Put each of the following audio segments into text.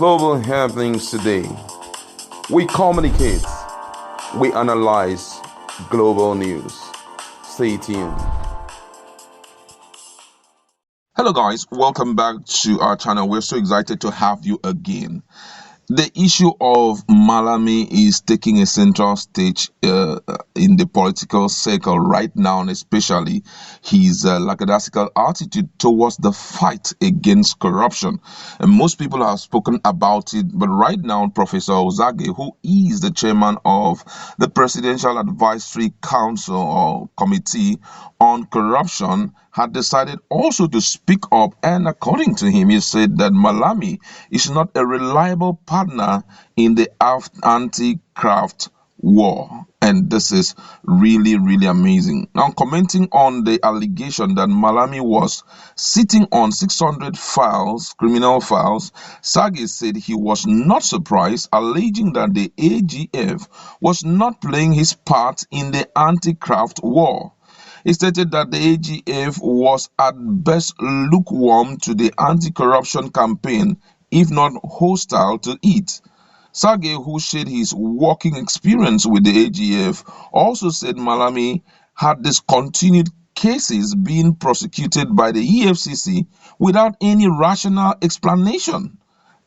global happenings today. We communicate, we analyze global news. Stay tuned. Hello guys, welcome back to our channel. We're so excited to have you again. The issue of Malami is taking a central stage in the political circle right now, and especially his lackadaisical attitude towards the fight against corruption. And most people have spoken about it, but right now, Professor Sagay, who is the chairman of the Presidential Advisory Council or Committee on Corruption, had decided also to speak up, and according to him, he said that Malami is not a reliable partner in the anti-graft war. And this is really, really amazing. Now, commenting on the allegation that Malami was sitting on 600 files, criminal files, Sagay said he was not surprised, alleging that the AGF was not playing his part in the anti-graft war. He stated that the AGF was at best lukewarm to the anti-corruption campaign, if not hostile to it. Sagay, who shared his working experience with the AGF, also said Malami had discontinued cases being prosecuted by the EFCC without any rational explanation.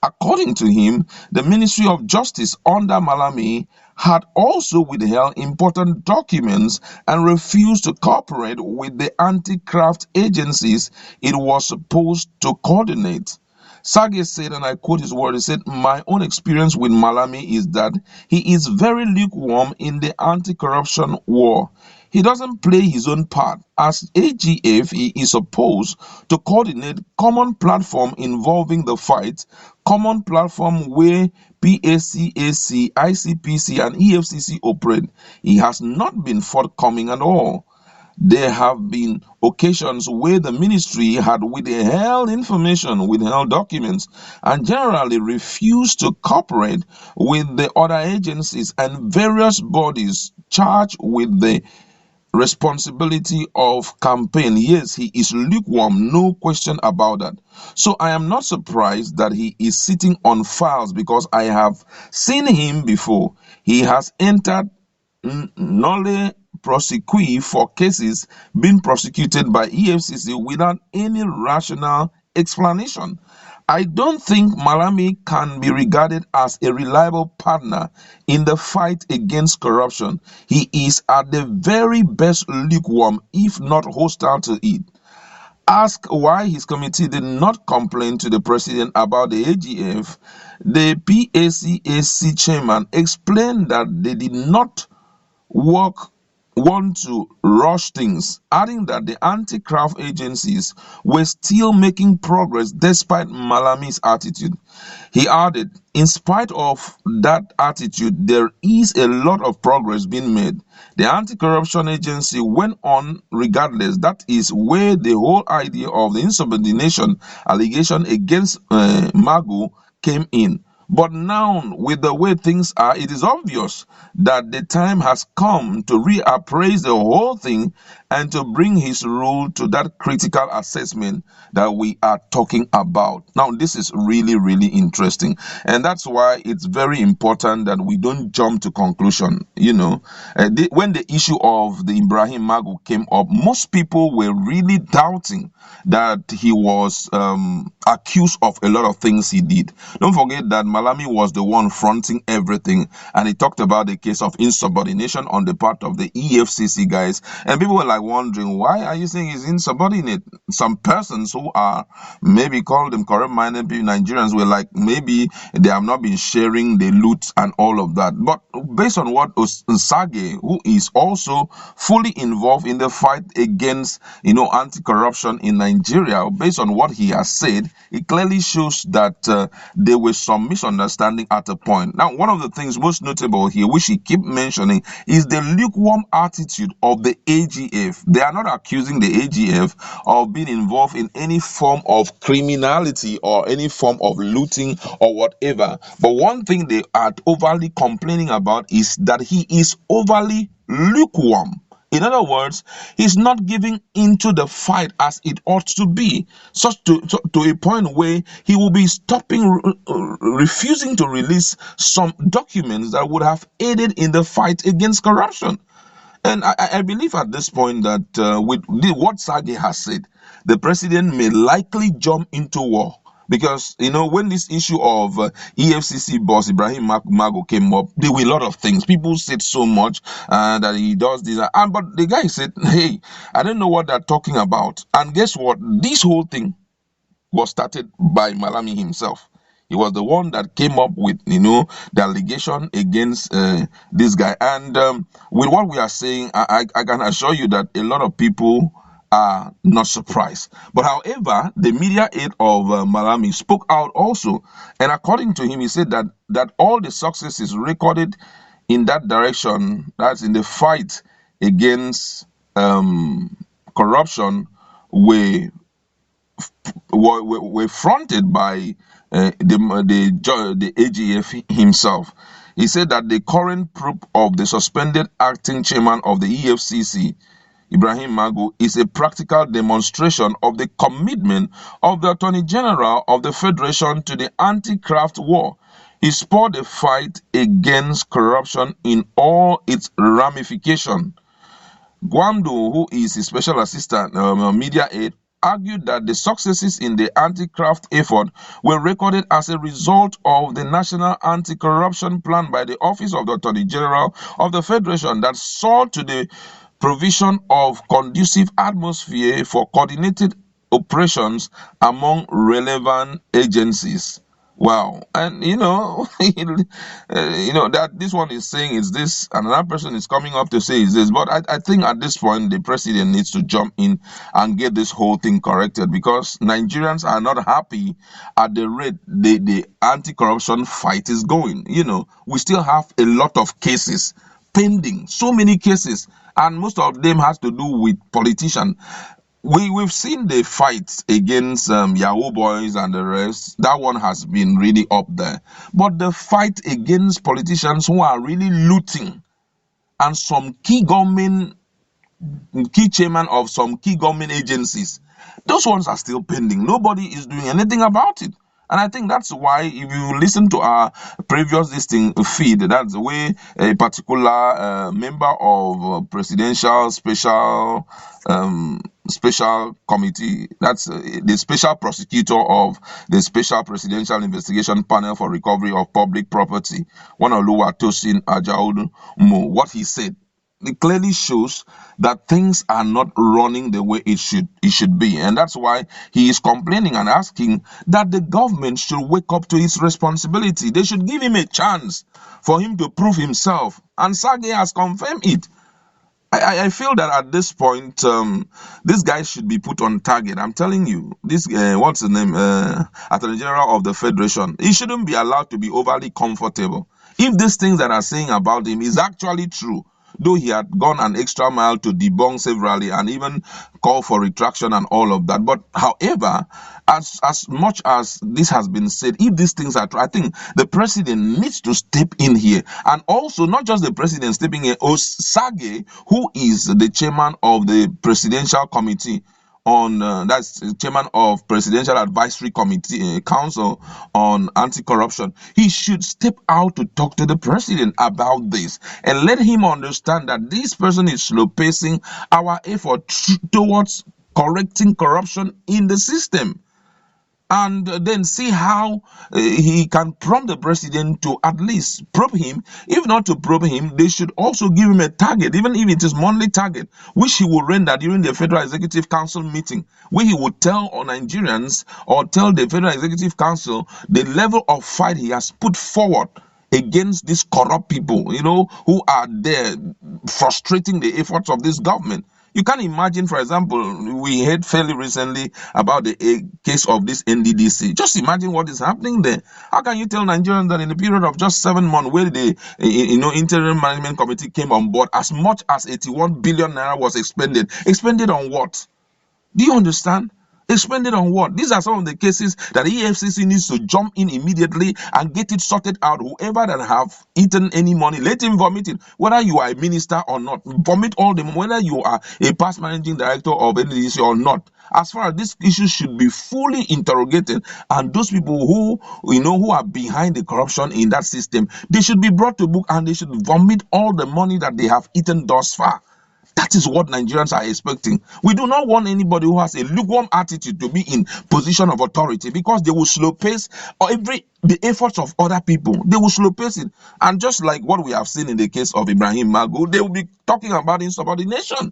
According to him, the Ministry of Justice under Malami had also withheld important documents and refused to cooperate with the anti-graft agencies it was supposed to coordinate. Sagay said, and I quote his word, he said, "My own experience with Malami is that he is very lukewarm in the anti-corruption war. He doesn't play his own part. As AGF, he is supposed to coordinate common platform involving the fight, common platform where PACAC, ICPC, and EFCC operate. He has not been forthcoming at all. There have been occasions where the ministry had withheld information, withheld documents, and generally refused to cooperate with the other agencies and various bodies charged with the responsibility of campaign. Yes, he is lukewarm, no question about that. So I am not surprised that he is sitting on files because I have seen him before. He has entered nolle prosequi for cases being prosecuted by EFCC without any rational explanation. I don't think Malami can be regarded as a reliable partner in the fight against corruption. He is at the very best lukewarm, if not hostile to it. Asked why his committee did not complain to the president about the AGF, the PACAC chairman explained that they did not want to rush things, adding that the anti-graft agencies were still making progress despite Malami's attitude. He added, in spite of that attitude, there is a lot of progress being made. The anti-corruption agency went on regardless. That is where the whole idea of the insubordination allegation against Magu came in. But now, with the way things are, it is obvious that the time has come to reappraise the whole thing and to bring his rule to that critical assessment that we are talking about. Now, this is really, really interesting. And that's why it's very important that we don't jump to conclusion. When the issue of the Ibrahim Magu came up, most people were really doubting that he was accused of a lot of things he did. Don't forget that Malami was the one fronting everything, and he talked about the case of insubordination on the part of the EFCC guys, and people were like wondering, why are you saying he's insubordinate? Some persons who are maybe call them corrupt-minded Nigerians were like, maybe they have not been sharing the loot and all of that. But based on what Sagay, who is also fully involved in the fight against anti-corruption in Nigeria, based on what he has said, it clearly shows that there was some misunderstanding at a point. Now, one of the things most notable here, which he keep mentioning, is the lukewarm attitude of the AGF. They are not accusing the AGF of being involved in any form of criminality or any form of looting or whatever. But one thing they are overly complaining about is that he is overly lukewarm. In other words, he's not giving into the fight as it ought to be, such to a point where he will be refusing to release some documents that would have aided in the fight against corruption. And I believe at this point that with what Sagay has said, the president may likely jump into war. Because, when this issue of EFCC boss Ibrahim Mago came up, there were a lot of things. People said so much that he does this. But the guy said, hey, I don't know what they're talking about. And guess what? This whole thing was started by Malami himself. He was the one that came up with, the allegation against this guy. And with what we are saying, I can assure you that a lot of people are not surprised. But however, the media aide of Malami spoke out also. And according to him, he said that all the successes recorded in that direction, that's in the fight against corruption, were fronted by the AGF himself. He said that the current proof of the suspended acting chairman of the EFCC, Ibrahim Mago, is a practical demonstration of the commitment of the Attorney General of the Federation to the anti-graft war. He spurred the fight against corruption in all its ramifications. Gwamdo, who is his special assistant media aide, argued that the successes in the anti-graft effort were recorded as a result of the National Anti-Corruption Plan by the Office of the Attorney General of the Federation that saw to the provision of conducive atmosphere for coordinated operations among relevant agencies. Wow. And that this one is saying is this, and another person is coming up to say is this. But I think at this point the president needs to jump in and get this whole thing corrected, because Nigerians are not happy at the rate the anti-corruption fight is going. We still have a lot of cases pending, so many cases, and most of them has to do with politicians. We've seen the fight against Yahoo boys and the rest. That one has been really up there. But the fight against politicians who are really looting, and some key chairman of some key government agencies, those ones are still pending. Nobody is doing anything about it. And I think that's why, if you listen to our previous feed, that's the way a particular member of presidential special committee, that's the special prosecutor of the Special Presidential Investigation Panel for Recovery of Public Property, one of Tosin Ajaudu, what he said, it clearly shows that things are not running the way it should be. And that's why he is complaining and asking that the government should wake up to its responsibility. They should give him a chance for him to prove himself. And Sagay has confirmed it. I feel that at this point, this guy should be put on target. I'm telling you, this, what's the name? Attorney General of the Federation. He shouldn't be allowed to be overly comfortable. If these things that are saying about him is actually true, though he had gone an extra mile to debunk severally and even call for retraction and all of that. But however, as much as this has been said, if these things are true, I think the president needs to step in here. And also, not just the president stepping in, Sagay, who is the chairman of the Presidential Committee on that's chairman of Presidential Advisory Committee Council on Anti-Corruption, he should step out to talk to the president about this and let him understand that this person is slow pacing our effort towards correcting corruption in the system. And then see how he can prompt the president to at least probe him. If not to probe him, they should also give him a target, even if it is monthly target, which he will render during the Federal Executive Council meeting, where he will tell Nigerians or tell the Federal Executive Council the level of fight he has put forward against these corrupt people, who are there frustrating the efforts of this government. You can imagine, for example, we heard fairly recently about the case of this NDDC. Just imagine what is happening there. How can you tell Nigerians that in a period of just 7 months, where the interim management committee came on board, as much as 81 billion naira was expended on what? Do you understand? Expended on what? These are some of the cases that EFCC needs to jump in immediately and get it sorted out. Whoever that have eaten any money, let him vomit it. Whether you are a minister or not, vomit all them. Whether you are a past managing director of NDC or not. As far as this issue should be fully interrogated, and those people who are behind the corruption in that system, they should be brought to book and they should vomit all the money that they have eaten thus far. That is what Nigerians are expecting. We do not want anybody who has a lukewarm attitude to be in position of authority, because they will slow pace the efforts of other people. They will slow pace it. And just like what we have seen in the case of Ibrahim Magu, they will be talking about insubordination.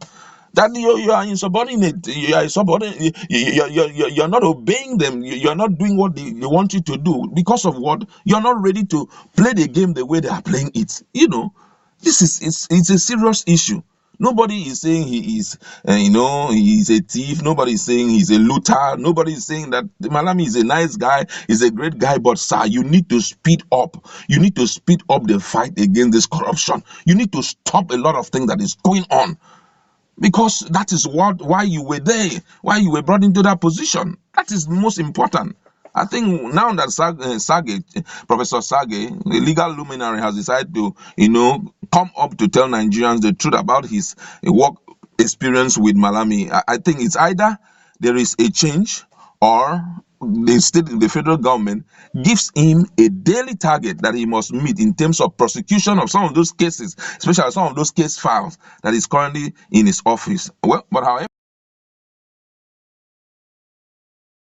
That you are insubordinate, you are subordinate, you're not obeying them, you're not doing what they want you to do. Because of what? You're not ready to play the game the way they are playing it. This is it's a serious issue. Nobody is saying he is, he is a thief. Nobody is saying he's a looter. Nobody is saying that Malami is a nice guy, he's a great guy. But sir, you need to speed up. You need to speed up the fight against this corruption. You need to stop a lot of things that is going on. Because that is why you were there, why you were brought into that position. That is most important. I think now that Professor Sagay, the legal luminary, has decided to, come up to tell Nigerians the truth about his work experience with Malami, I think it's either there is a change, or the federal government gives him a daily target that he must meet in terms of prosecution of some of those cases, especially some of those case files that is currently in his office. Well, but however,